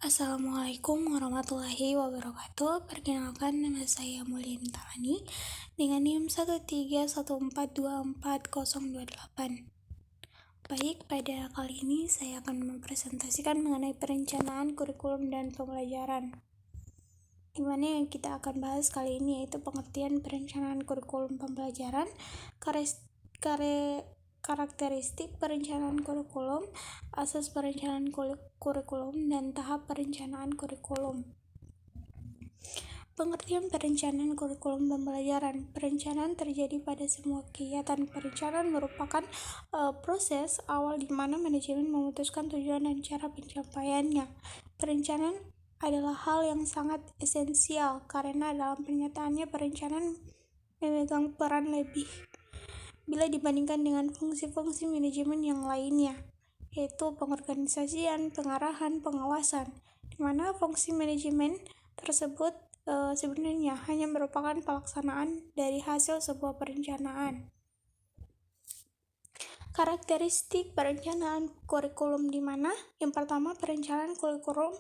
Assalamualaikum warahmatullahi wabarakatuh. Perkenalkan, nama saya Mulyani Talani dengan NIM 131424028. Baik, pada kali ini saya akan mempresentasikan mengenai perencanaan kurikulum dan pembelajaran. Dimana yang kita akan bahas kali ini yaitu pengertian perencanaan kurikulum pembelajaran, karakteristik perencanaan kurikulum, asas perencanaan kurikulum, dan tahap perencanaan kurikulum. Pengertian perencanaan kurikulum pembelajaran. Perencanaan terjadi pada semua kegiatan. Perencanaan merupakan proses awal di mana manajemen memutuskan tujuan dan cara pencapaiannya. Perencanaan adalah hal yang sangat esensial karena dalam kenyataannya perencanaan memegang peran lebih bila dibandingkan dengan fungsi-fungsi manajemen yang lainnya, yaitu pengorganisasian, pengarahan, pengawasan, di mana fungsi manajemen tersebut sebenarnya hanya merupakan pelaksanaan dari hasil sebuah perencanaan. Karakteristik perencanaan kurikulum di mana yang pertama, perencanaan kurikulum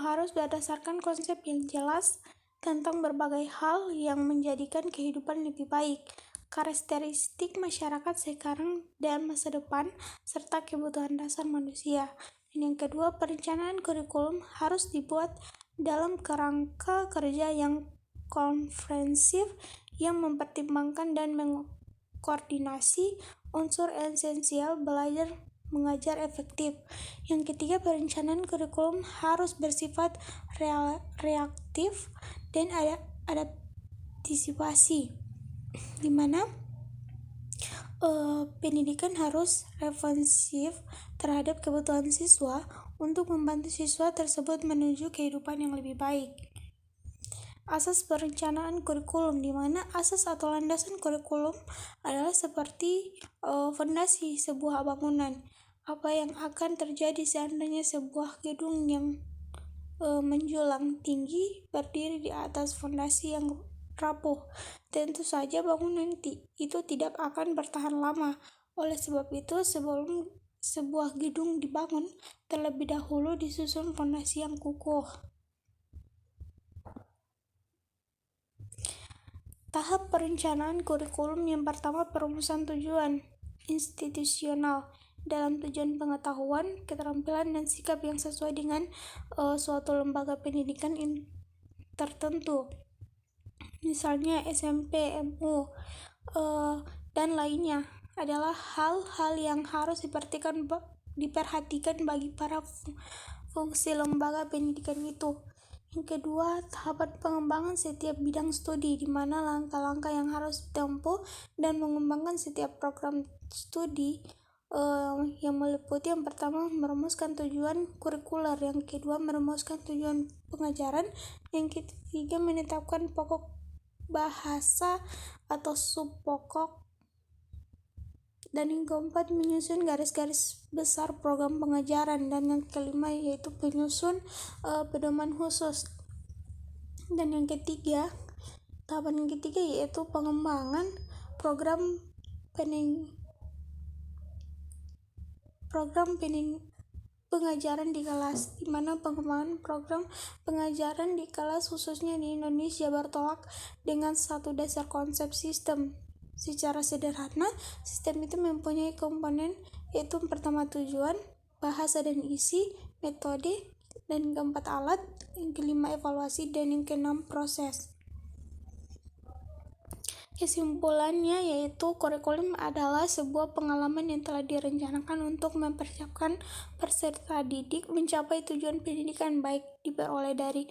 harus berdasarkan konsep yang jelas tentang berbagai hal yang menjadikan kehidupan lebih baik, karakteristik masyarakat sekarang dan masa depan, serta kebutuhan dasar manusia. Dan yang kedua, perencanaan kurikulum harus dibuat dalam kerangka kerja yang komprehensif yang mempertimbangkan dan mengkoordinasi unsur esensial belajar mengajar efektif. Yang ketiga, perencanaan kurikulum harus bersifat reaktif dan adaptisipasi, di mana pendidikan harus responsif terhadap kebutuhan siswa untuk membantu siswa tersebut menuju kehidupan yang lebih baik. Asas perencanaan kurikulum, di mana asas atau landasan kurikulum adalah seperti fondasi sebuah bangunan. Apa yang akan terjadi seandainya sebuah gedung yang menjulang tinggi berdiri di atas fondasi yang rapuh? Tentu saja bangunan itu tidak akan bertahan lama. Oleh sebab itu, sebelum sebuah gedung dibangun, terlebih dahulu disusun fondasi yang kukuh. Tahap perencanaan kurikulum yang pertama, perumusan tujuan institusional. Dalam tujuan pengetahuan, keterampilan, dan sikap yang sesuai dengan suatu lembaga pendidikan tertentu, misalnya SMP, MU, dan lainnya, adalah hal-hal yang harus diperhatikan bagi para fungsi lembaga pendidikan itu. Yang kedua, tahapan pengembangan setiap bidang studi, di mana langkah-langkah yang harus ditempuh dan mengembangkan setiap program studi yang meliputi yang pertama, merumuskan tujuan kurikuler, yang kedua, merumuskan tujuan pengajaran, yang ketiga, menetapkan pokok bahasa atau sub pokok, dan yang keempat, menyusun garis-garis besar program pengajaran, dan yang kelima yaitu menyusun pedoman khusus. Dan yang ketiga, tahapan yang ketiga yaitu pengembangan program pengajaran di kelas, di mana pengembangan program pengajaran di kelas khususnya di Indonesia bertolak dengan satu dasar konsep sistem. Secara sederhana, sistem itu mempunyai komponen, yaitu pertama tujuan, bahasa dan isi, metode, dan keempat alat, yang kelima evaluasi, dan yang keenam proses. Kesimpulannya yaitu kurikulum adalah sebuah pengalaman yang telah direncanakan untuk mempersiapkan peserta didik mencapai tujuan pendidikan, baik diperoleh dari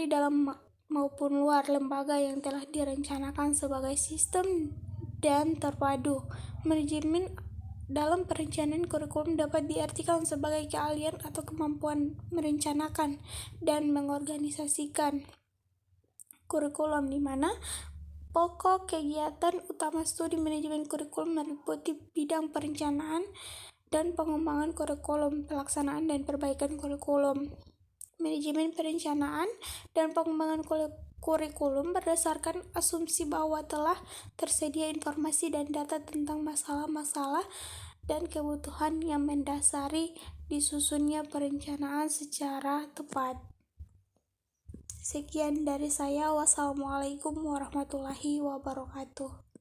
dalam maupun luar lembaga yang telah direncanakan sebagai sistem dan terpadu. Manajemen dalam perencanaan kurikulum dapat diartikan sebagai keahlian atau kemampuan merencanakan dan mengorganisasikan kurikulum, di mana pokok kegiatan utama studi manajemen kurikulum meliputi bidang perencanaan dan pengembangan kurikulum, pelaksanaan dan perbaikan kurikulum. Manajemen perencanaan dan pengembangan kurikulum berdasarkan asumsi bahwa telah tersedia informasi dan data tentang masalah-masalah dan kebutuhan yang mendasari disusunnya perencanaan secara tepat. Sekian dari saya. Wassalamualaikum warahmatullahi wabarakatuh.